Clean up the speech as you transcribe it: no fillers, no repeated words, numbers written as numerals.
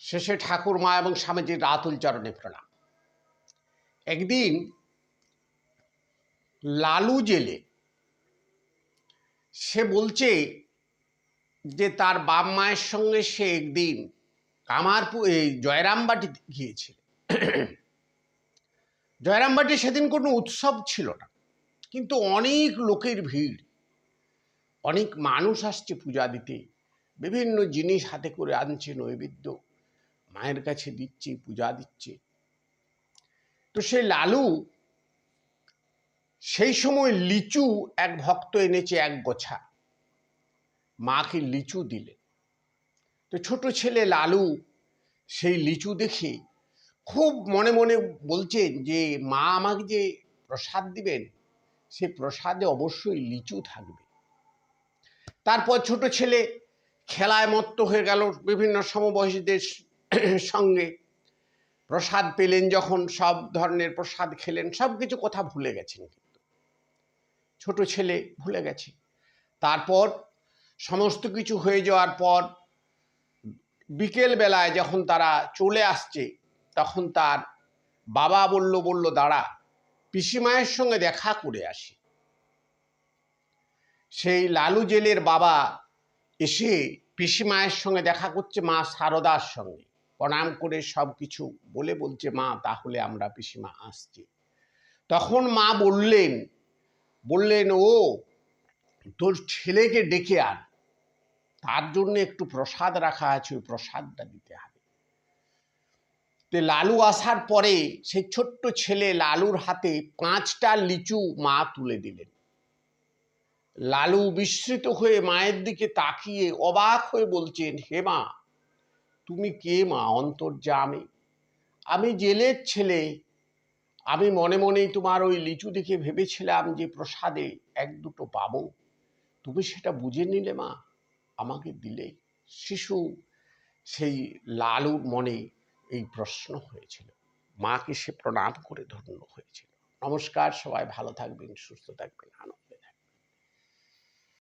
শেষে ঠাকুর মা এবং স্বামীজির রাতুল চরণে প্রণাম। একদিন লালু জেলে সে বলছে যে তার বাপ মায়ের সঙ্গে সে একদিন কামারপুর এই জয়রামবাটিতে গিয়েছিল। জয়রামবাটি সেদিন কোনো উৎসব ছিল না, কিন্তু অনেক লোকের ভিড়, অনেক মানুষ আসছে পূজা দিতে, বিভিন্ন জিনিস হাতে করে আনছে, নৈবেদ্য মায়ের কাছে দিচ্ছে, পূজা দিচ্ছে। তো সেই লালু সেই সময় লিচু এক ভক্ত এনেছে এক গোছা, মাকে লিচু দিলেন। তো ছোট ছেলে লালু সেই লিচু দেখে খুব মনে মনে বলছেন যে মা আমাকে যে প্রসাদ দিবেন সে প্রসাদে অবশ্যই লিচু থাকবে। তারপর ছোট ছেলে খেলায় মত্ত হয়ে গেল, বিভিন্ন সমবয়সীদের সঙ্গে প্রসাদ পেলেন, যখন সব ধরনের প্রসাদ খেলেন, সব কিছু কথা ভুলে গেছেন, কিন্তু ছোট ছেলে ভুলে গেছে। তারপর সমস্ত কিছু হয়ে যাওয়ার পর বিকেল বেলায় যখন তারা চলে আসছে, তখন তার বাবা বলল দাঁড়া, পিসিমায়ের সঙ্গে দেখা করে আসি। সেই লালু জেলের বাবা এসে পিসিমায়ের সঙ্গে দেখা করছে, মা সারদার সঙ্গে প্রণাম করে সব কিছু বলে বলছে, মা তাহলে আমরা পিসিমা আসছি। তখন মা বললেন ও তোর ছেলেকে ডেকে আন, তার জন্য একটু প্রসাদ রাখা আছে, ওই প্রসাদটা দিতে হবে। তো লালু আসার পরে সেই ছোট্ট ছেলে লালুর হাতে 5টা লিচু মা তুলে দিলেন। লালু বিস্মিত হয়ে মায়ের দিকে তাকিয়ে অবাক হয়ে বলছেন, হে মা, তুমি কে মা? অন্তর্যামী, আমি জেলের ছেলে, আমি মনে মনেই তোমার ওই লিচু দেখে ভেবেছিলাম যে প্রসাদে 1-2টো পাবো, তুমি সেটা বুঝে নিলে মা, আমাকে দিলে। শিশু সেই লালুর মনে এই প্রশ্ন হয়েছিল, মাকে সে প্রণাম করে ধন্য হয়েছিল। নমস্কার, সবাই ভালো থাকবেন, সুস্থ থাকবেন, আনন্দ